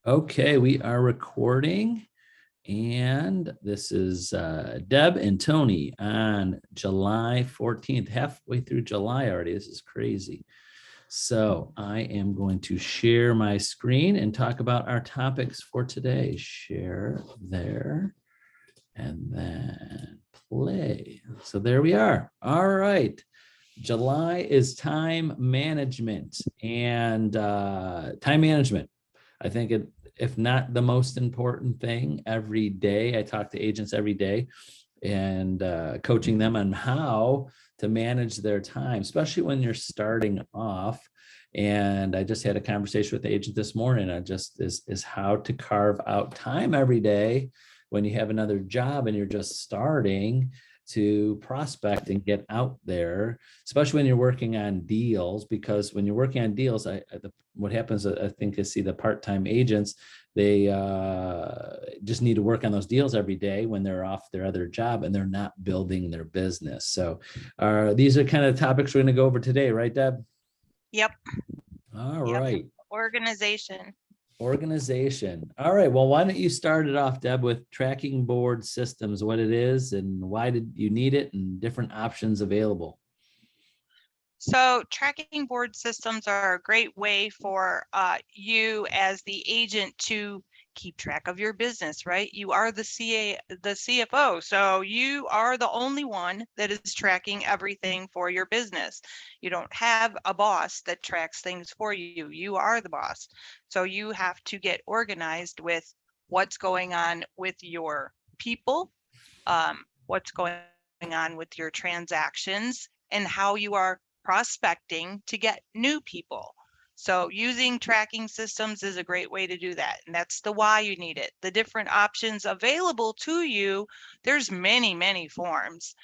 Okay, we are recording, and this is Deb and Tony on July 14th, halfway through July already. This is crazy. So I am going to share my screen and talk about our topics for today. Share there and then play. So there we are. All right. July is time management and time management. I think it, if not the most important thing every day. I talk to agents every day and coaching them on how to manage their time, especially when you're starting off. And I just had a conversation with the agent this morning. I just is how to carve out time every day when you have another job and you're just starting to prospect and get out there, especially when you're working on deals. Because when you're working on deals, what happens, I think, is see the part-time agents, they just need to work on those deals every day when they're off their other job and they're not building their business. So these are kind of topics we're going to go over today, right, Deb? Yep. All right. Organization. Organization. All right. Well, why don't you start it off, Deb, with tracking board systems, what it is and why did you need it and different options available? So tracking board systems are a great way for you as the agent to keep track of your business, right? You are the CFO, so you are the only one that is tracking everything for your business. You don't have a boss that tracks things for you. You are the boss. So you have to get organized with what's going on with your people, what's going on with your transactions, and how you are prospecting to get new people. So using tracking systems is a great way to do that. And that's the why you need it. The different options available to you, there's many forms.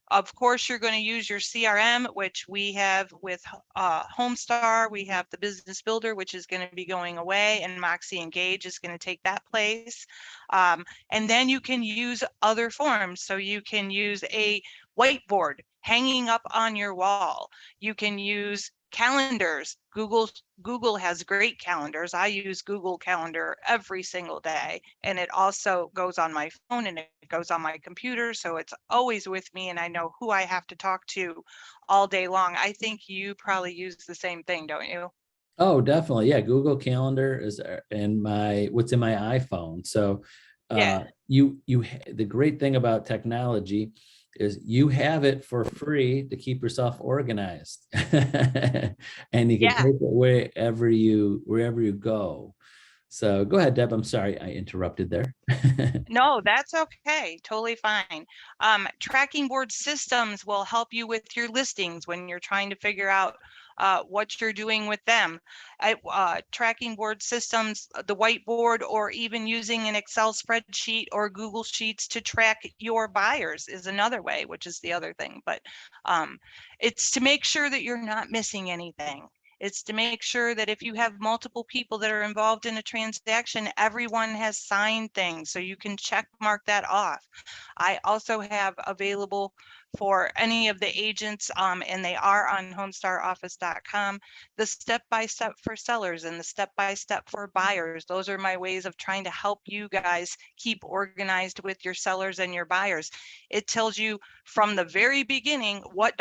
Of course, you're going to use your CRM, which we have with Homestar. We have the Business Builder, which is going to be going away, and Moxie Engage is going to take that place. And then you can use other forms. So you can use a whiteboard hanging up on your wall. You can use calendars. Google has great calendars. I use Google Calendar every single day, and it also goes on my phone and it goes on my computer, so it's always with me and I know who I have to talk to all day long. I think you probably use the same thing, don't you? Oh, definitely. Yeah. Google Calendar is in what's in my iPhone. So Yeah. the great thing about technology is you have it for free to keep yourself organized. And you can Yeah. take it wherever you go. So go ahead, Deb. I'm sorry I interrupted there. No, that's okay. Totally fine. Tracking board systems will help you with your listings when you're trying to figure out what you're doing with them. Tracking board systems, the whiteboard, or even using an Excel spreadsheet or Google Sheets to track your buyers is another way, which is the other thing. But it's to make sure that you're not missing anything. It's to make sure that if you have multiple people that are involved in a transaction, everyone has signed things, so you can check mark that off. I also have available for any of the agents, and they are on homestaroffice.com, the step-by-step for sellers and the step-by-step for buyers. Those are my ways of trying to help you guys keep organized with your sellers and your buyers. It tells you from the very beginning what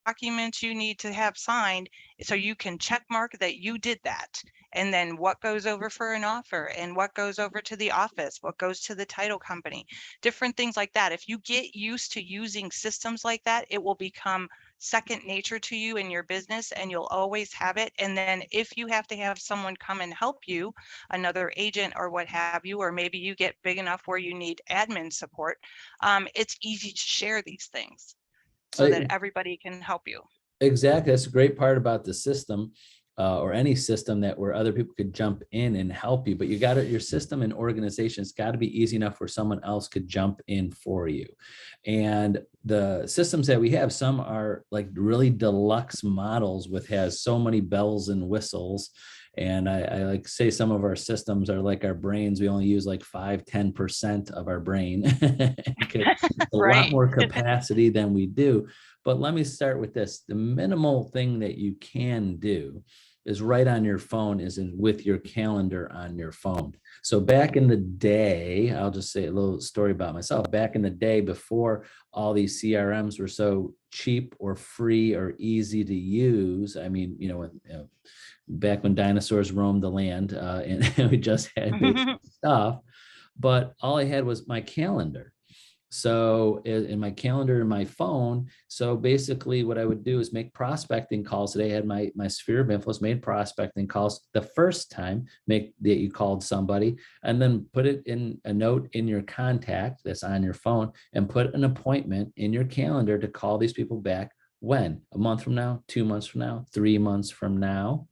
documents you need to have signed so you can check mark that you did that, and then what goes over for an offer and what goes over to the office, what goes to the title company, different things like that. If you get used to using systems like that, it will become second nature to you in your business and you'll always have it. And then if you have to have someone come and help you, another agent or what have you, or maybe you get big enough where you need admin support, it's easy to share these things so that everybody can help you. Exactly. That's a great part about the system, or any system that where other people could jump in and help you. But you got your system and organization's got to be easy enough where someone else could jump in for you. And the systems that we have, some are like really deluxe models with has so many bells and whistles. And I like say some of our systems are like our brains. We only use like 5-10% of our brain. A lot Right. more capacity than we do. But let me start with this. The minimal thing that you can do is right on your phone, is with your calendar on your phone. So back in the day, I'll just say a little story about myself. Back in the day, before all these CRMs were so cheap or free or easy to use, I mean, back when dinosaurs roamed the land, and we just had basic stuff, but all I had was my calendar. So in my calendar in my phone. So basically what I would do is make prospecting calls. Today I had my sphere of influence, made prospecting calls the first time make that you called somebody, and then put it in a note in your contact that's on your phone, and put an appointment in your calendar to call these people back. When? A month from now, 2 months from now, 3 months from now.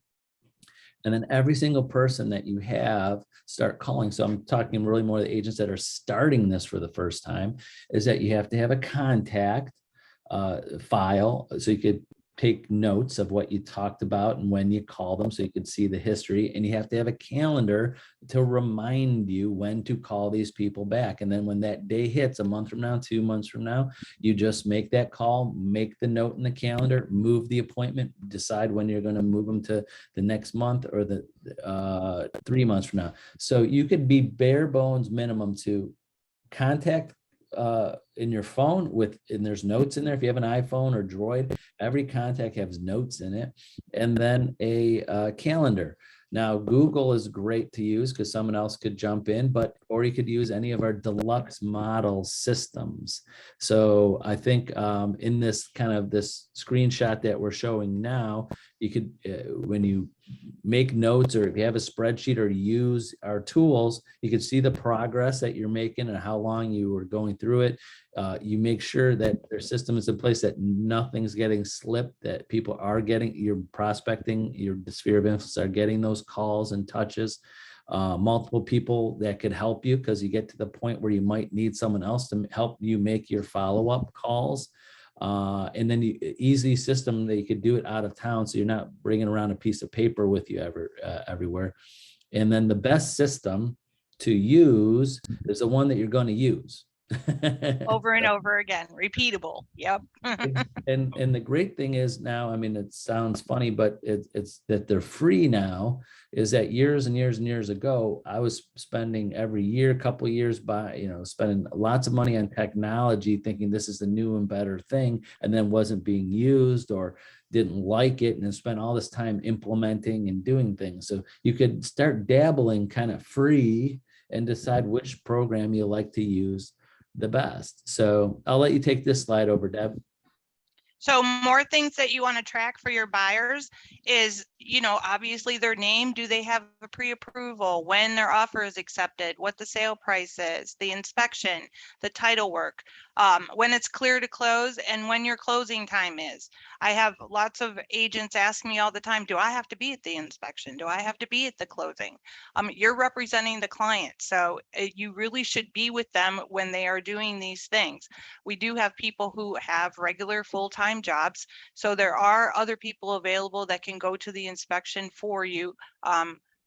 And then every single person that you have, start calling. So I'm talking really more the agents that are starting this for the first time, is that you have to have a contact file, so you could take notes of what you talked about and when you call them, so you can see the history. And you have to have a calendar to remind you when to call these people back. And then when that day hits, a month from now, 2 months from now, you just make that call, make the note in the calendar, move the appointment, decide when you're going to move them to the next month or the 3 months from now. So you could be bare bones minimum to contact in your phone and there's notes in there. If you have an iPhone or Droid, every contact has notes in it, and then a calendar. Now, Google is great to use because someone else could jump in, or you could use any of our deluxe model systems. So I think in this screenshot that we're showing now, you could, when you make notes, or if you have a spreadsheet or use our tools, you can see the progress that you're making and how long you were going through it. You make sure that their system is in place, that nothing's getting slipped, that people are getting your prospecting, your sphere of influence are getting those calls and touches. Multiple people that could help you, because you get to the point where you might need someone else to help you make your follow-up calls. And then easy system that you could do it out of town, so you're not bringing around a piece of paper with you everywhere. And then the best system to use is the one that you're going to use. Over and over again, repeatable. Yep. And the great thing is now, I mean, it sounds funny, but it's that they're free now. Is that years and years and years ago, I was spending every year, couple of years spending lots of money on technology, thinking this is the new and better thing, and then wasn't being used or didn't like it, and then spent all this time implementing and doing things. So you could start dabbling kind of free and decide which program you like to use the best. So I'll let you take this slide over, Deb. So more things that you want to track for your buyers is, obviously their name. Do they have a pre-approval? When their offer is accepted? What the sale price is? The inspection, the title work, when it's clear to close, and when your closing time is. I have lots of agents ask me all the time, do I have to be at the inspection? Do I have to be at the closing? You're representing the client, so you really should be with them when they are doing these things. We do have people who have regular full-time jobs, so there are other people available that can go to the inspection for you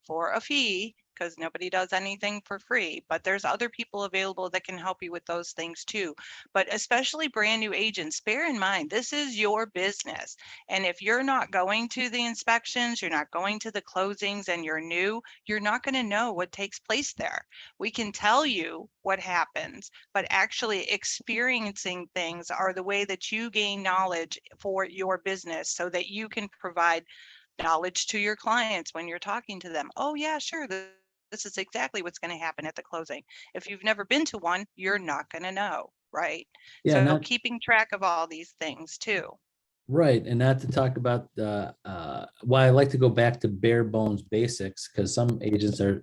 for a fee, because nobody does anything for free, but there's other people available that can help you with those things too. But especially brand new agents, bear in mind, this is your business. And if you're not going to the inspections, you're not going to the closings, and you're new, you're not going to know what takes place there. We can tell you what happens, but actually experiencing things are the way that you gain knowledge for your business, so that you can provide knowledge to your clients when you're talking to them. Oh yeah, sure. This is exactly what's going to happen at the closing. If you've never been to one, you're not going to know, right? Yeah, So keeping track of all these things too. Right. And not to talk about why I like to go back to bare bones basics, because some agents are,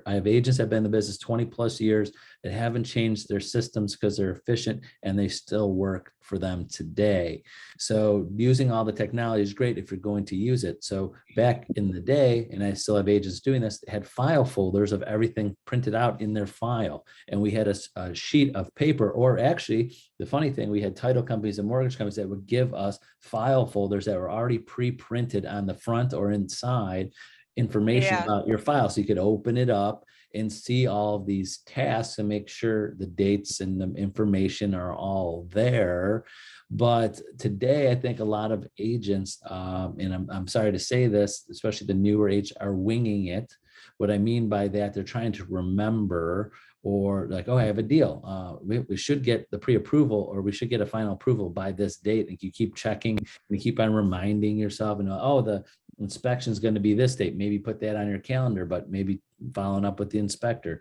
I have agents that have been in the business 20 plus years that haven't changed their systems because they're efficient and they still work for them today. So using all the technology is great if you're going to use it. So back in the day, and I still have agents doing this, they had file folders of everything printed out in their file. And we had a sheet of paper, or actually the funny thing, we had title companies and mortgage companies that would give us file folders that were already pre-printed on the front or inside. information Yeah. about your file. So you could open it up and see all of these tasks and make sure the dates and the information are all there. But today, I think a lot of agents, and I'm sorry to say this, especially the newer agents, are winging it. What I mean by that, they're trying to remember, or like, oh, I have a deal. We should get the pre-approval, or we should get a final approval by this date. And you keep checking and you keep on reminding yourself, and oh, the inspection is going to be this date. Maybe put that on your calendar, but maybe following up with the inspector,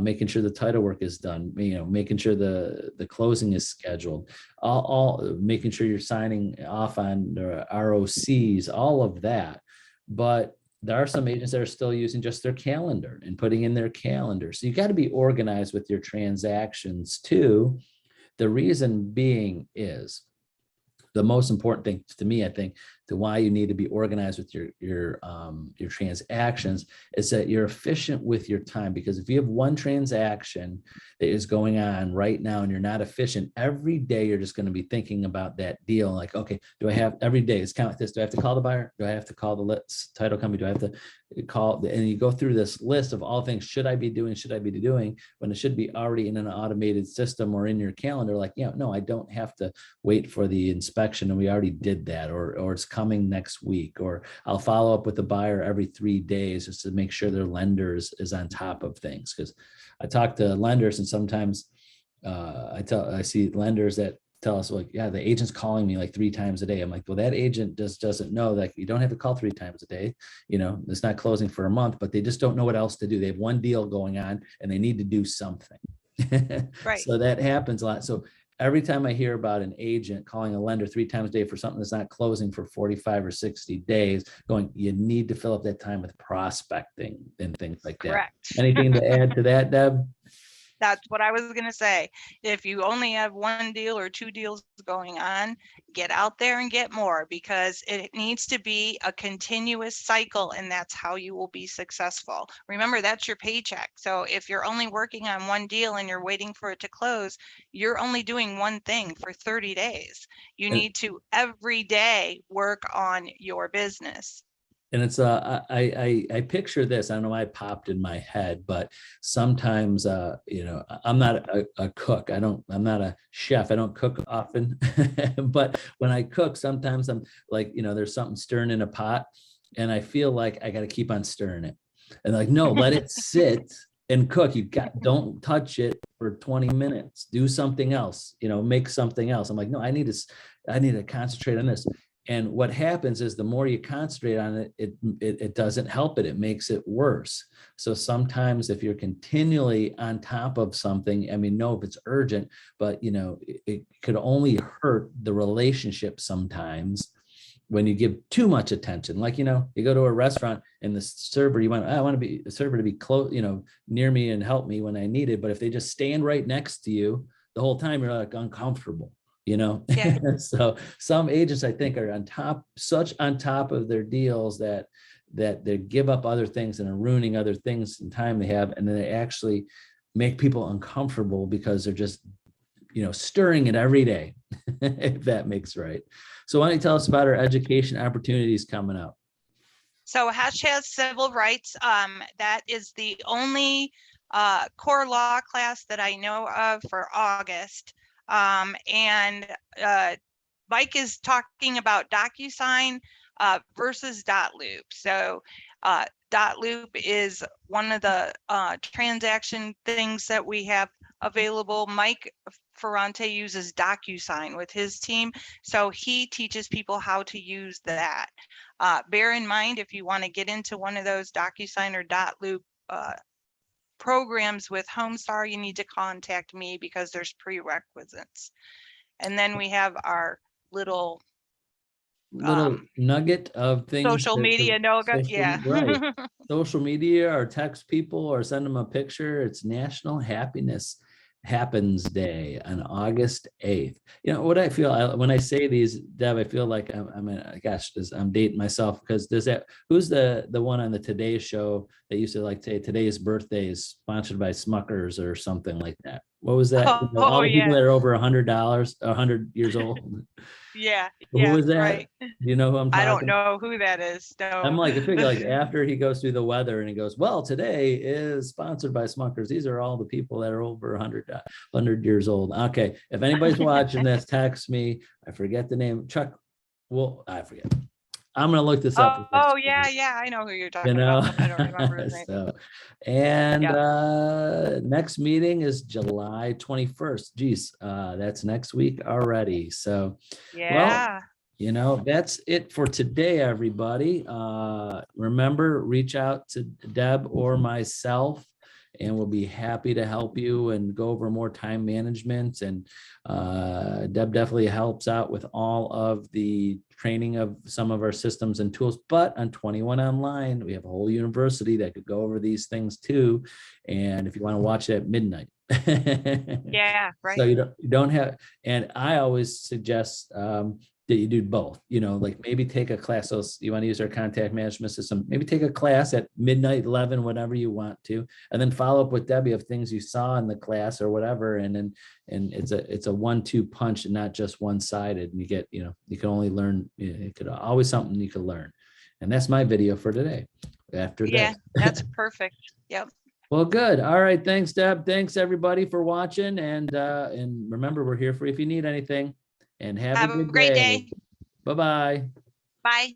making sure the title work is done, making sure the closing is scheduled, all making sure you're signing off on the ROCs, all of that. But there are some agents that are still using just their calendar and putting in their calendar. So you got to be organized with your transactions too. The reason being is the most important thing to me, I think, to why you need to be organized with your transactions is that you're efficient with your time. Because if you have one transaction that is going on right now and you're not efficient, every day you're just going to be thinking about that deal. Like, okay, do I have every day? It's kind of like this. Do I have to call the buyer? Do I have to call the title company? Do I have to call? And you go through this list of all things should I be doing? Should I be doing? When it should be already in an automated system or in your calendar. Like, yeah, no, I don't have to wait for the inspection, and we already did that, or it's coming next week, or I'll follow up with the buyer every 3 days just to make sure their lenders is on top of things. Because I talk to lenders, and sometimes I see lenders that tell us, like, yeah, the agent's calling me like 3 times a day. I'm like, well, that agent just doesn't know that you don't have to call 3 times a day. It's not closing for a month, but they just don't know what else to do. They have one deal going on and they need to do something. Right. So that happens a lot. So every time I hear about an agent calling a lender 3 times a day for something that's not closing for 45 or 60 days, you need to fill up that time with prospecting and things like that. Correct. Anything to add to that, Deb? That's what I was going to say. If you only have 1 deal or 2 deals going on, get out there and get more, because it needs to be a continuous cycle, and that's how you will be successful. Remember, that's your paycheck. So if you're only working on 1 deal and you're waiting for it to close, you're only doing one thing for 30 days. You need to every day work on your business. And it's I picture this. I don't know why it popped in my head, but sometimes I'm not a cook. I'm not a chef. I don't cook often, but when I cook, sometimes I'm like, there's something stirring in a pot, and I feel like I got to keep on stirring it. And like, no, let it sit and cook. Don't touch it for 20 minutes. Do something else. Make something else. I'm like, no, I need to concentrate on this. And what happens is the more you concentrate on it, it doesn't help it. It makes it worse. So sometimes if you're continually on top of something, I mean, no, if it's urgent, but it could only hurt the relationship sometimes when you give too much attention. Like, you go to a restaurant and the server, I want to be a server to be close, near me and help me when I need it. But if they just stand right next to you the whole time, you're like uncomfortable. Yeah. So some agents, I think, are on top of their deals that they give up other things and are ruining other things and time they have, and then they actually make people uncomfortable because they're just stirring it every day. If that makes right. So why don't you tell us about our education opportunities coming up? So hashtag civil rights, that is the only core law class that I know of for August. And Mike is talking about DocuSign versus dotloop. So dotloop is one of the transaction things that we have available. Mike Ferrante uses DocuSign with his team, so he teaches people how to use that. Bear in mind, if you want to get into one of those DocuSign or dotloop programs with Homestar, you need to contact me because there's prerequisites. And then we have our little nugget of things. Social media nugget. Yeah. Right. Social media, or text people or send them a picture. It's National Happiness Happens Day on August 8th. What I feel when I say these, Deb, I feel like I'm dating myself, because who's the one on the Today Show that used to like say today's birthday is sponsored by Smuckers or something like that? What was that? You know, all Oh, the people yeah. that are over $100, 100 years old. Yeah. Who Yeah. was that? Right. Do you know who I'm I don't talking? know who that is. I'm No. like, I figure like after he goes through the weather and he goes, well, today is sponsored by Smuckers. These are all the people that are over 100 years old. Okay. If anybody's watching this, text me. I forget the name. Chuck. Well, I forget. I'm going to look this up. Oh, yeah. Yeah. I know who you're You talking know, about. I don't remember his name. so, and Yeah. next meeting is July 21st. Geez, that's next week already. So, well, Yeah. you know, that's it for today, everybody. Remember, reach out to Deb or myself, and we'll be happy to help you and go over more time management. And Deb definitely helps out with all of the training of some of our systems and tools. But on 21 Online, we have a whole university that could go over these things too. And if you want to watch it at midnight. Yeah. So Right. you don't have, and I always suggest that you do both, you know, like maybe take a class. So you want to use our contact management system, maybe take a class at midnight, 11, whatever you want to, and then follow up with Debbie of things you saw in the class or whatever. And then, and it's a 1-2 punch and not just one-sided. And you get, you know, you can only learn, you know, it could always something you could learn. And that's my video for today after Yeah. this. That's perfect. Yep. Well, good. All right. Thanks, Deb. Thanks everybody for watching. And remember, we're here for you if you need anything. And have a Have a good great day. day. Bye-bye. Bye.